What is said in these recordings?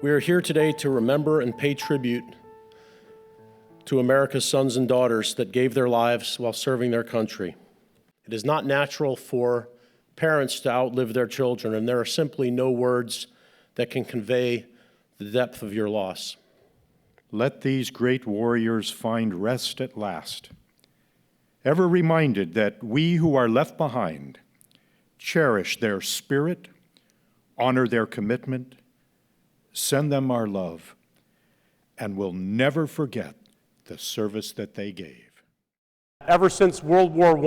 We are here today to remember and pay tribute to America's sons and daughters that gave their lives while serving their country. It is not natural for parents to outlive their children, and there are simply no words that can convey the depth of your loss. Let these great warriors find rest at last, ever reminded that we who are left behind cherish their spirit, honor their commitment, send them our love, and will never forget the service that they gave. Ever since World War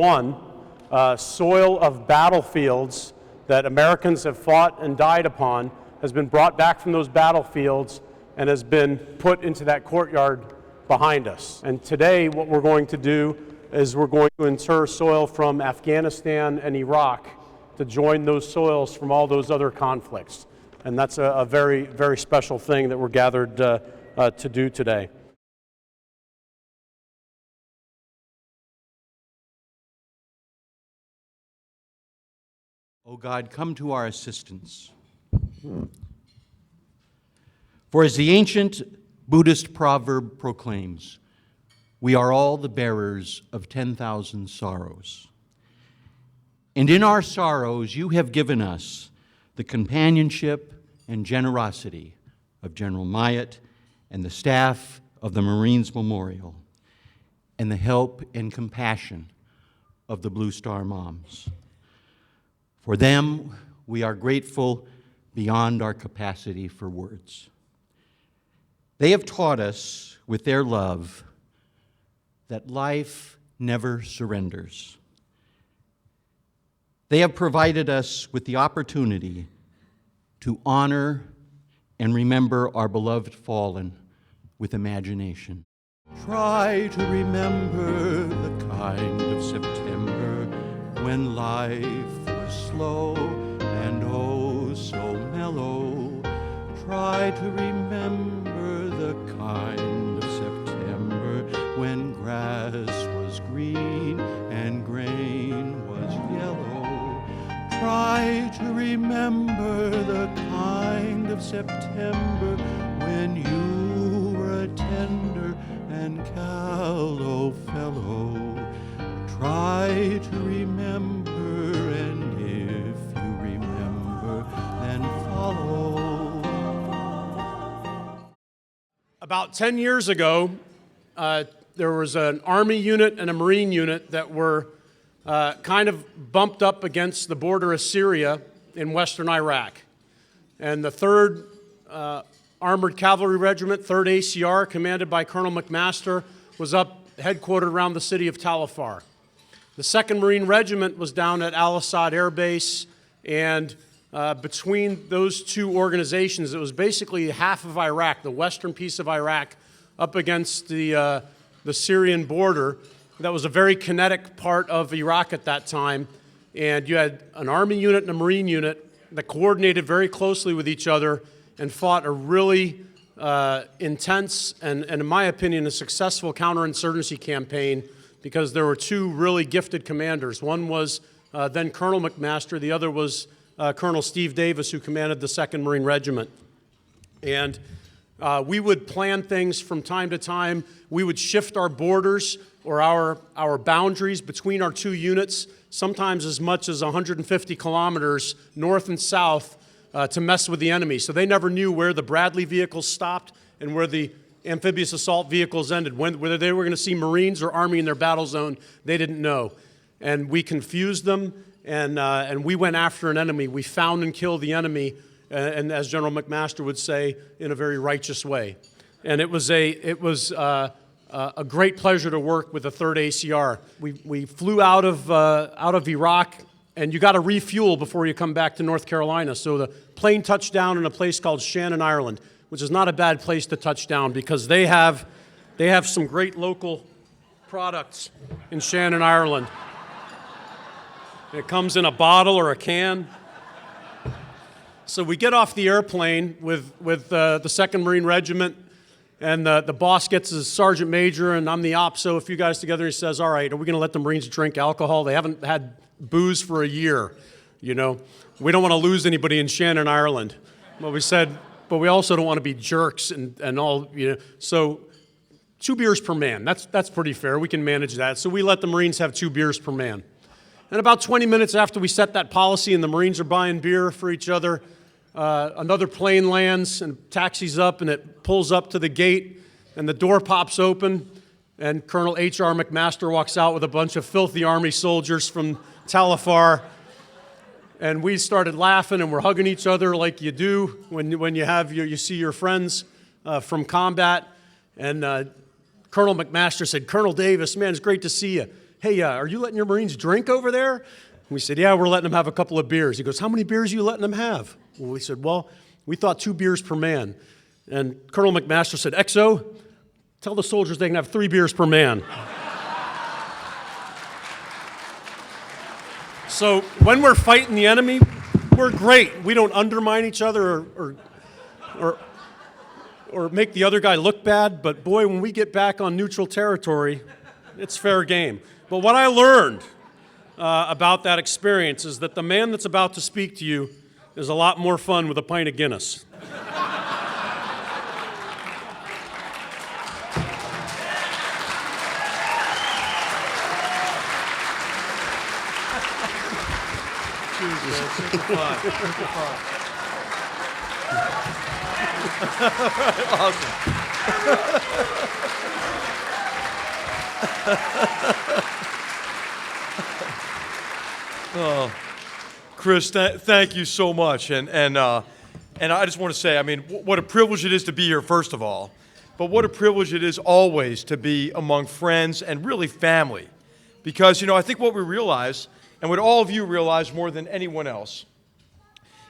I, soil of battlefields that Americans have fought and died upon has been brought back from those battlefields and has been put into that courtyard behind us. And today what we're going to do is we're going to inter soil from Afghanistan and Iraq to join those soils from all those other conflicts. And that's a very, very special thing that we're gathered to do today. O God, come to our assistance. For as the ancient Buddhist proverb proclaims, we are all the bearers of 10,000 sorrows. And in our sorrows, you have given us the companionship and generosity of General Myatt and the staff of the Marines Memorial, and the help and compassion of the Blue Star Moms. For them, we are grateful beyond our capacity for words. They have taught us with their love that life never surrenders. They have provided us with the opportunity to honor and remember our beloved fallen with imagination. Try to remember the kind of September when life was slow and oh so mellow. Try to remember the kind of September when grass was green and grain was yellow. Try to remember the kind of September when you were a tender and callow fellow. Try to remember, and if you remember, then follow. About 10 years ago, there was an Army unit and a Marine unit that were kind of bumped up against the border of Syria in western Iraq. And the 3rd Armored Cavalry Regiment, 3rd ACR, commanded by Colonel McMaster, was up headquartered around the city of Tal Afar. The 2nd Marine Regiment was down at Al-Assad Air Base, and between those two organizations, it was basically half of Iraq, the western piece of Iraq, up against the Syrian border. That was a very kinetic part of Iraq at that time, and you had an Army unit and a Marine unit that coordinated very closely with each other and fought a really intense and, in my opinion, a successful counterinsurgency campaign, because there were two really gifted commanders. One was then Colonel McMaster, the other was Colonel Steve Davis, who commanded the 2nd Marine Regiment. And we would plan things from time to time. We would shift our borders or our boundaries between our two units, sometimes as much as 150 kilometers north and south, to mess with the enemy. So they never knew where the Bradley vehicles stopped and where the amphibious assault vehicles ended. Whether they were going to see Marines or Army in their battle zone, they didn't know. And we confused them, and we went after an enemy. We found and killed the enemy, and as General McMaster would say, in a very righteous way. And it was a great pleasure to work with the 3rd ACR. We flew out of Iraq, and you got to refuel before you come back to North Carolina. So the plane touched down in a place called Shannon, Ireland, which is not a bad place to touch down because they have some great local products in Shannon, Ireland. It comes in a bottle or a can. So we get off the airplane with the 2nd Marine Regiment, and the boss gets his sergeant major, and I'm the op, so a few guys together, he says, all right, are we going to let the Marines drink alcohol? They haven't had booze for a year, you know. We don't want to lose anybody in Shannon, Ireland. Well, we said, but we also don't want to be jerks and all, So 2 beers per man, that's pretty fair. We can manage that. So we let the Marines have 2 beers per man. And about 20 minutes after we set that policy and the Marines are buying beer for each other, another plane lands and taxis up, and it pulls up to the gate, and the door pops open, and Colonel H.R. McMaster walks out with a bunch of filthy Army soldiers from Talifar. And we started laughing, and we're hugging each other like you do when you see your friends from combat. And Colonel McMaster said, "Colonel Davis, man, it's great to see you. Hey, are you letting your Marines drink over there?" And we said, "Yeah, we're letting them have a couple of beers." He goes, "How many beers are you letting them have?" Well, we said, "Well, we thought 2 beers per man." And Colonel McMaster said, "XO, tell the soldiers they can have 3 beers per man." So when we're fighting the enemy, we're great. We don't undermine each other or make the other guy look bad. But boy, when we get back on neutral territory, it's fair game. But what I learned about that experience is that the man that's about to speak to you is a lot more fun with a pint of Guinness. Oh, Chris, thank you so much, and I just want to say, I mean, what a privilege it is to be here, first of all, but what a privilege it is always to be among friends and really family, because I think what we realize, and what all of you realize more than anyone else,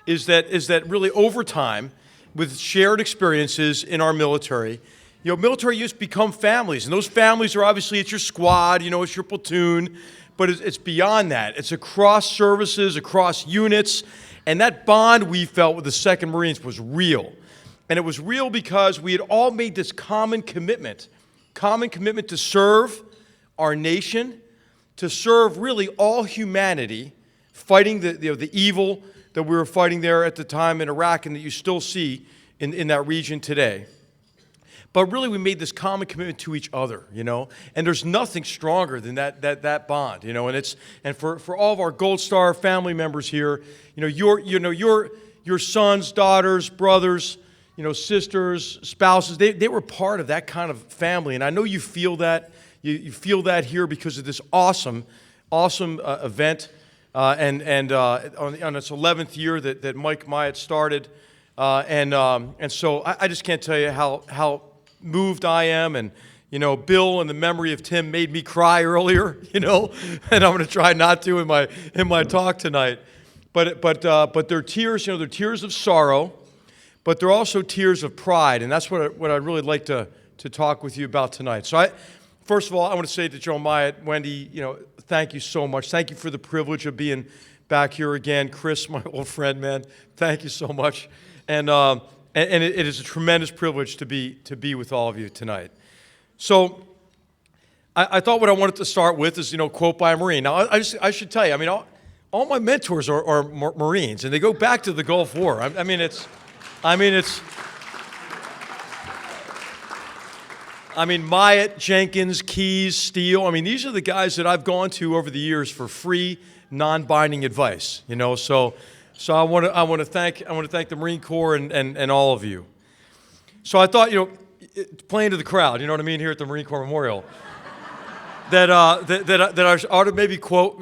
is that really over time, with shared experiences in our military, military youths become families, and those families are obviously, it's your squad, it's your platoon, but it's beyond that. It's across services, across units, and that bond we felt with the 2nd Marines was real. And it was real because we had all made this common commitment to serve our nation, to serve really all humanity, fighting the evil that we were fighting there at the time in Iraq and that you still see in that region today. But really, we made this common commitment to each other, and there's nothing stronger than that bond, and for all of our Gold Star family members here, your sons, daughters, brothers, sisters, spouses, they were part of that kind of family, and I know you feel that. You feel that here because of this awesome event, and on its 11th year that Mike Myatt started, and so I just can't tell you how moved I am, and Bill and the memory of Tim made me cry earlier, and I'm going to try not to in my talk tonight, but they're tears, they're tears of sorrow, but they're also tears of pride, and that's what I'd really like to talk with you about tonight. So first of all, I want to say to Joe Myatt, Wendy, thank you so much. Thank you for the privilege of being back here again. Chris, my old friend, man, thank you so much. And it is a tremendous privilege to be with all of you tonight. So I thought what I wanted to start with is, quote by a Marine. Now, I should tell you, I mean, all my mentors are Marines, and they go back to the Gulf War. I mean, Myatt, Jenkins, Keyes, Steele. I mean, these are the guys that I've gone to over the years for free, non-binding advice. So I want to thank the Marine Corps and all of you. So I thought, playing to the crowd, you know what I mean, here at the Marine Corps Memorial, that I ought to maybe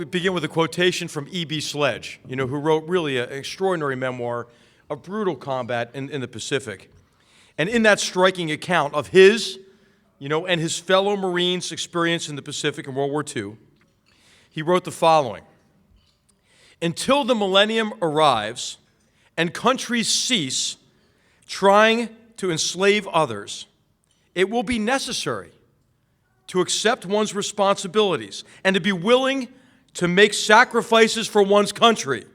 begin with a quotation from E.B. Sledge, who wrote really an extraordinary memoir of brutal combat in the Pacific, and in that striking account of his, and his fellow Marines' experience in the Pacific in World War II, he wrote the following: "Until the millennium arrives and countries cease trying to enslave others, it will be necessary to accept one's responsibilities and to be willing to make sacrifices for one's country,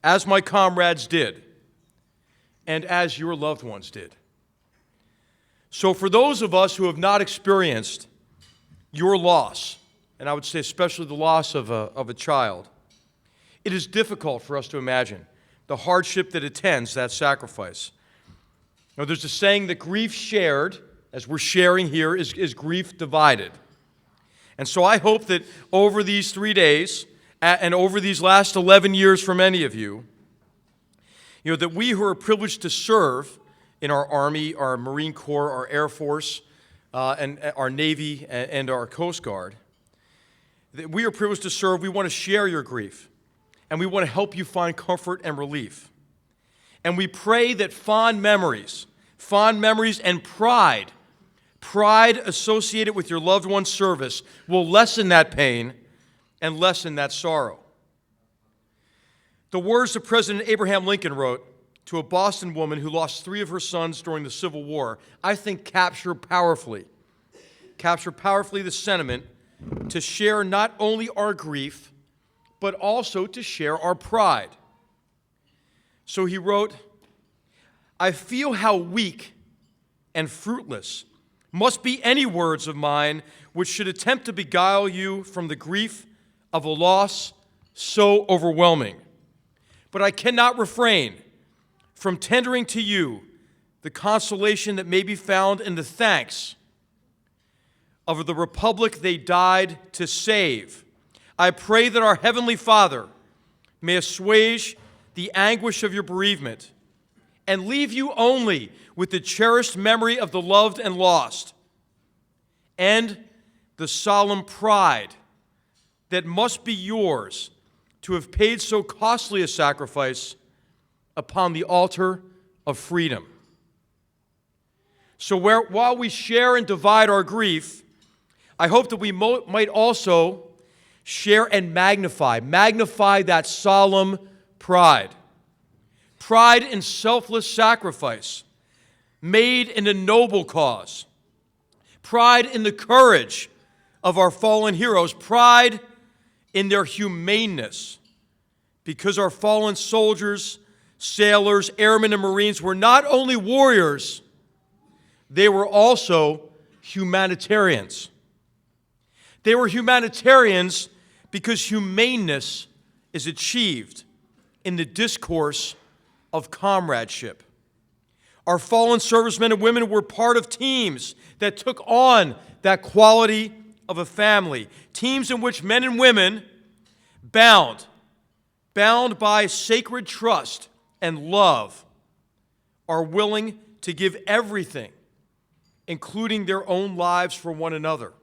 as my comrades did, and as your loved ones did." So for those of us who have not experienced your loss, and I would say especially the loss of a child, it is difficult for us to imagine the hardship that attends that sacrifice. Now, there's a saying that grief shared, as we're sharing here, is grief divided. And so I hope that over these 3 days, and over these last 11 years for many of you, that we who are privileged to serve in our Army, our Marine Corps, our Air Force, and our Navy, and our Coast Guard, that we are privileged to serve. We want to share your grief, and we want to help you find comfort and relief. And we pray that fond memories and pride associated with your loved one's service will lessen that pain and lessen that sorrow. The words that President Abraham Lincoln wrote to a Boston woman who lost 3 of her sons during the Civil War, I think capture powerfully the sentiment to share not only our grief, but also to share our pride. So he wrote, "I feel how weak and fruitless must be any words of mine which should attempt to beguile you from the grief of a loss so overwhelming. But I cannot refrain from tendering to you the consolation that may be found in the thanks of the republic they died to save. I pray that our Heavenly Father may assuage the anguish of your bereavement and leave you only with the cherished memory of the loved and lost, and the solemn pride that must be yours to have paid so costly a sacrifice upon the altar of freedom." So while we share and divide our grief, I hope that we might also share and magnify that solemn pride. Pride in selfless sacrifice, made in a noble cause. Pride in the courage of our fallen heroes. Pride in their humaneness, because our fallen soldiers, sailors, airmen, and Marines were not only warriors, they were also humanitarians. They were humanitarians because humaneness is achieved in the discourse of comradeship. Our fallen servicemen and women were part of teams that took on that quality of a family. Teams in which men and women, bound by sacred trust and love, are willing to give everything, including their own lives, for one another.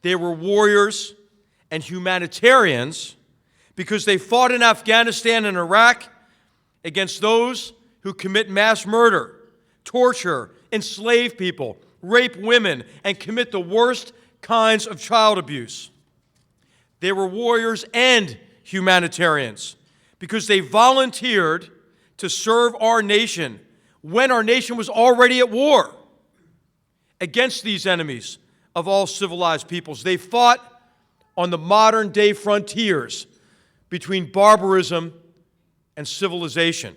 They were warriors and humanitarians because they fought in Afghanistan and Iraq against those who commit mass murder, torture, enslave people, rape women, and commit the worst kinds of child abuse. They were warriors and humanitarians because they volunteered to serve our nation when our nation was already at war against these enemies of all civilized peoples. They fought on the modern-day frontiers between barbarism and civilization.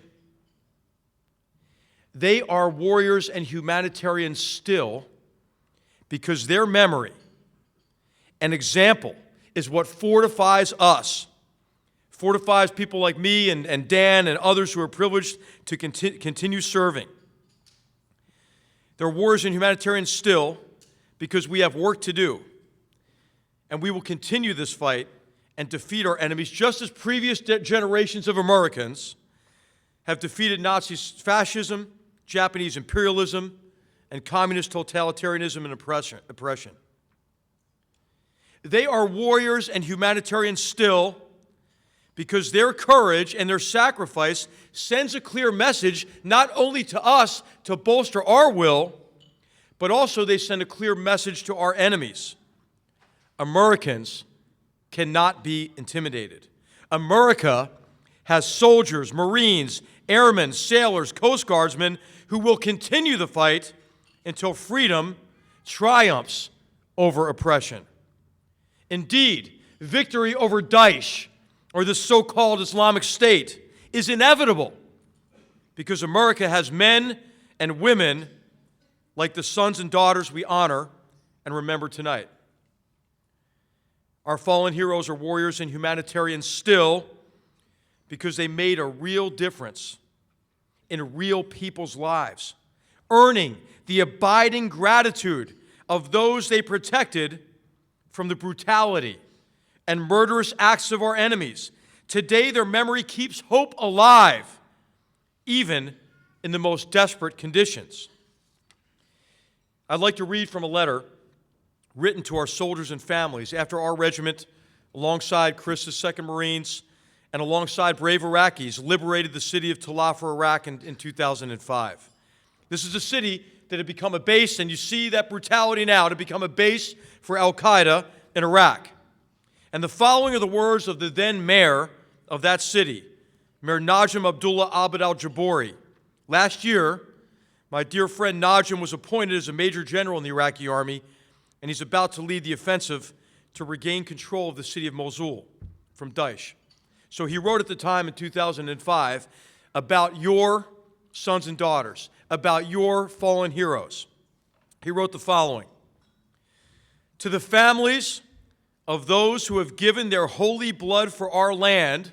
They are warriors and humanitarians still because their memory and example is what fortifies us, fortifies people like me and Dan and others who are privileged to continue serving. They're warriors and humanitarians still because we have work to do, and we will continue this fight and defeat our enemies just as previous generations of Americans have defeated Nazi fascism, Japanese imperialism, and communist totalitarianism and oppression. They are warriors and humanitarians still because their courage and their sacrifice sends a clear message not only to us to bolster our will, but also they send a clear message to our enemies. Americans cannot be intimidated. America has soldiers, Marines, airmen, sailors, Coast Guardsmen who will continue the fight until freedom triumphs over oppression. Indeed, victory over Daesh, or the so-called Islamic State, is inevitable because America has men and women like the sons and daughters we honor and remember tonight. Our fallen heroes are warriors and humanitarians still because they made a real difference in real people's lives, earning the abiding gratitude of those they protected from the brutality and murderous acts of our enemies. Today, their memory keeps hope alive, even in the most desperate conditions. I'd like to read from a letter written to our soldiers and families after our regiment, alongside Chris's 2nd Marines, and alongside brave Iraqis, liberated the city of Talafar, Iraq in 2005. This is a city that had become a base, and you see that brutality now, to become a base for al-Qaeda in Iraq. And the following are the words of the then mayor of that city, Mayor Najim Abdullah Abd al-Jabbari. Last year, my dear friend Najim was appointed as a major general in the Iraqi army, and he's about to lead the offensive to regain control of the city of Mosul from Daesh. So he wrote at the time in 2005 about your sons and daughters, about your fallen heroes. He wrote the following: "To the families of those who have given their holy blood for our land,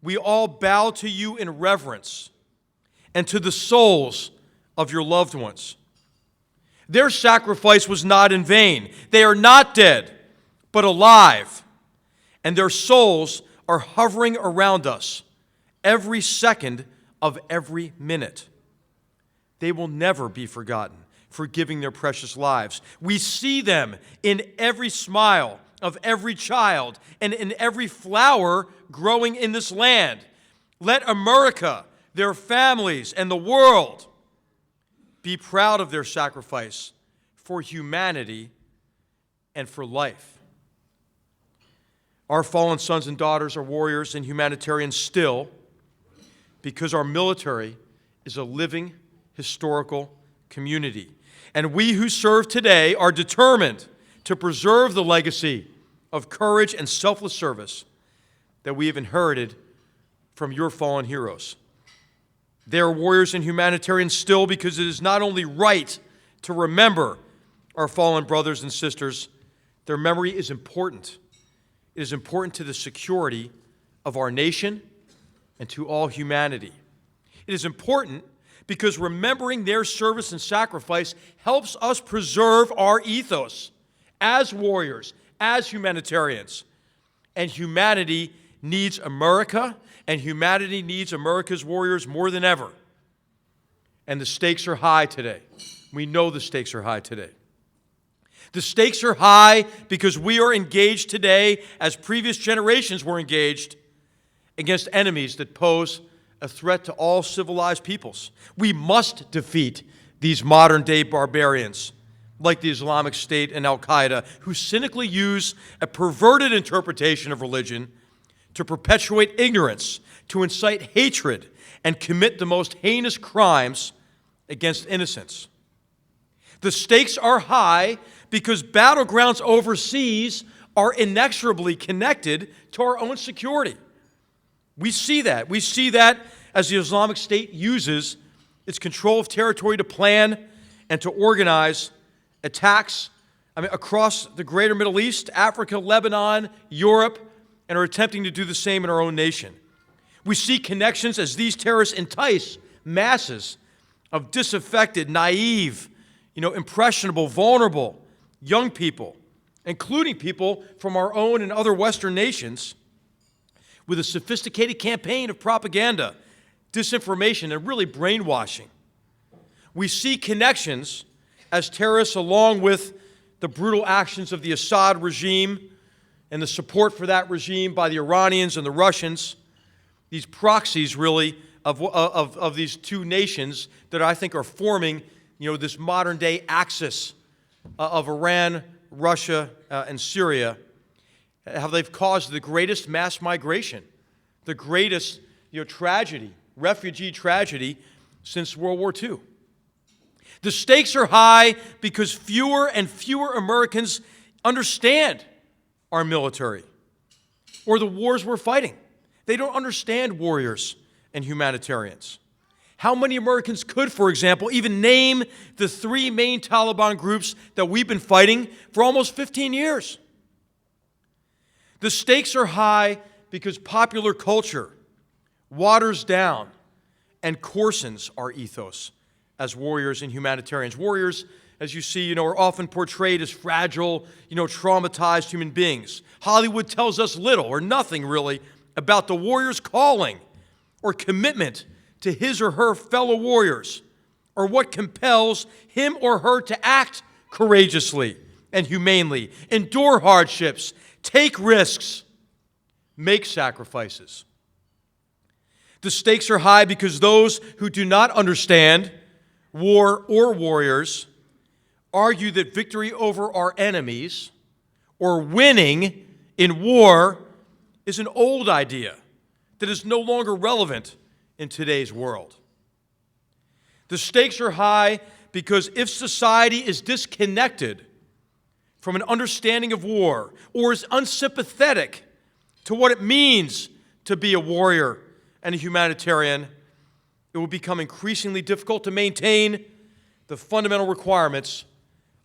we all bow to you in reverence, and to the souls of your loved ones. Their sacrifice was not in vain. They are not dead, but alive, and their souls are hovering around us every second of every minute. They will never be forgotten for giving their precious lives. We see them in every smile of every child and in every flower growing in this land. Let America, their families, and the world be proud of their sacrifice for humanity and for life." Our fallen sons and daughters are warriors and humanitarians still, because our military is a living historical community. And we who serve today are determined to preserve the legacy of courage and selfless service that we have inherited from your fallen heroes. They are warriors and humanitarians still, because it is not only right to remember our fallen brothers and sisters, their memory is important. It is important to the security of our nation and to all humanity. It is important because remembering their service and sacrifice helps us preserve our ethos as warriors, as humanitarians. And humanity needs America, and humanity needs America's warriors more than ever. And the stakes are high today. We know the stakes are high today. The stakes are high because we are engaged today, as previous generations were engaged, against enemies that pose a threat to all civilized peoples. We must defeat these modern-day barbarians, like the Islamic State and al-Qaeda, who cynically use a perverted interpretation of religion to perpetuate ignorance, to incite hatred, and commit the most heinous crimes against innocents. The stakes are high because battlegrounds overseas are inexorably connected to our own security. We see that. We see that as the Islamic State uses its control of territory to plan and to organize attacks across the greater Middle East, Africa, Lebanon, Europe, and are attempting to do the same in our own nation. We see connections as these terrorists entice masses of disaffected, naive, impressionable, vulnerable young people, including people from our own and other Western nations, with a sophisticated campaign of propaganda, disinformation, and really brainwashing. We see connections as terrorists, along with the brutal actions of the Assad regime and the support for that regime by the Iranians and the Russians, these proxies really of these two nations that I think are forming this modern-day axis of Iran, Russia, and Syria, how they've caused the greatest mass migration, the greatest tragedy, refugee tragedy since World War II. The stakes are high because fewer and fewer Americans understand our military or the wars we're fighting. They don't understand warriors and humanitarians. How many Americans could, for example, even name the 3 main Taliban groups that we've been fighting for almost 15 years? The stakes are high because popular culture waters down and coarsens our ethos as warriors and humanitarians. Warriors, as you see, are often portrayed as fragile, traumatized human beings. Hollywood tells us little or nothing really about the warrior's calling or commitment to his or her fellow warriors, or what compels him or her to act courageously and humanely, endure hardships, take risks, make sacrifices. The stakes are high because those who do not understand war or warriors argue that victory over our enemies or winning in war is an old idea that is no longer relevant in today's world. The stakes are high because if society is disconnected from an understanding of war or is unsympathetic to what it means to be a warrior and a humanitarian, it will become increasingly difficult to maintain the fundamental requirements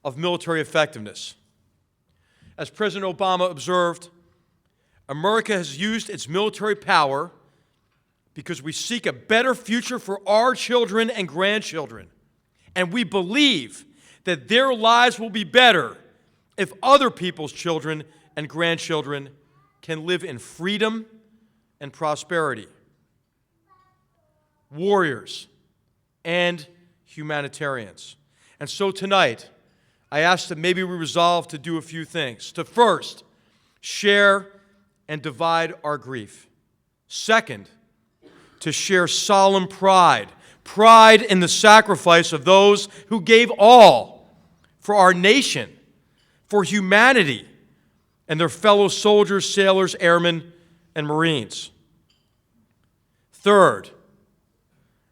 of military effectiveness. As President Obama observed, America has used its military power because we seek a better future for our children and grandchildren, and we believe that their lives will be better if other people's children and grandchildren can live in freedom and prosperity. Warriors and humanitarians. And so tonight, I ask that maybe we resolve to do a few things. To first, share and divide our grief. Second, to share solemn pride in the sacrifice of those who gave all for our nation, for humanity, and their fellow soldiers, sailors, airmen, and Marines. Third,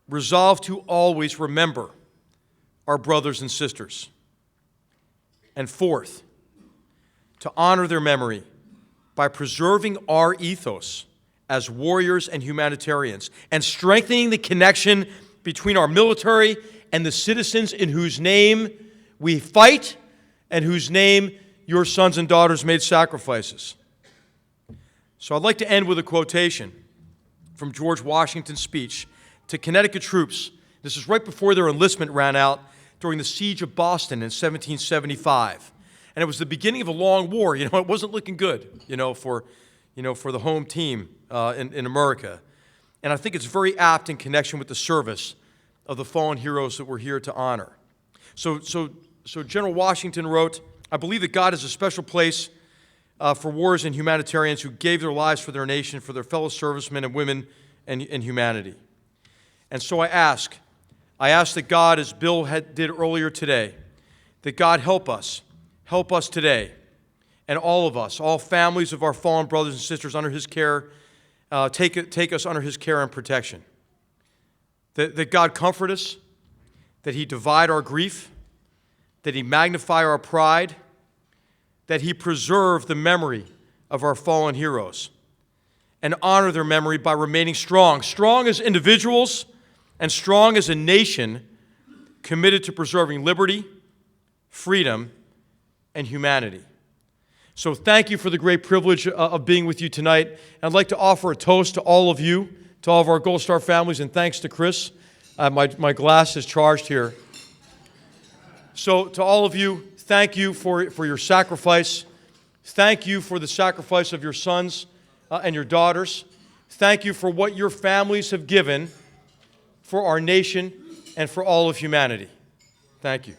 resolve to always remember our brothers and sisters. And fourth, to honor their memory by preserving our ethos as warriors and humanitarians and strengthening the connection between our military and the citizens in whose name we fight and whose name your sons and daughters made sacrifices. So I'd like to end with a quotation from George Washington's speech to Connecticut troops. This is right before their enlistment ran out during the siege of Boston in 1775. And it was the beginning of a long war. It wasn't looking good, for the home team in America. And I think it's very apt in connection with the service of the fallen heroes that we're here to honor. So General Washington wrote, "I believe that God has a special place for warriors and humanitarians who gave their lives for their nation, for their fellow servicemen and women and humanity." And so I ask that God, as Bill did earlier today, that God help us today, and all of us, all families of our fallen brothers and sisters under His care, take us under His care and protection. That God comfort us, that He divide our grief, that He magnify our pride, that He preserve the memory of our fallen heroes, and honor their memory by remaining strong as individuals and strong as a nation committed to preserving liberty, freedom, and humanity. So thank you for the great privilege of being with you tonight. And I'd like to offer a toast to all of you, to all of our Gold Star families, and thanks to Chris. My glass is charged here. So to all of you, thank you for your sacrifice. Thank you for the sacrifice of your sons and your daughters. Thank you for what your families have given for our nation and for all of humanity. Thank you.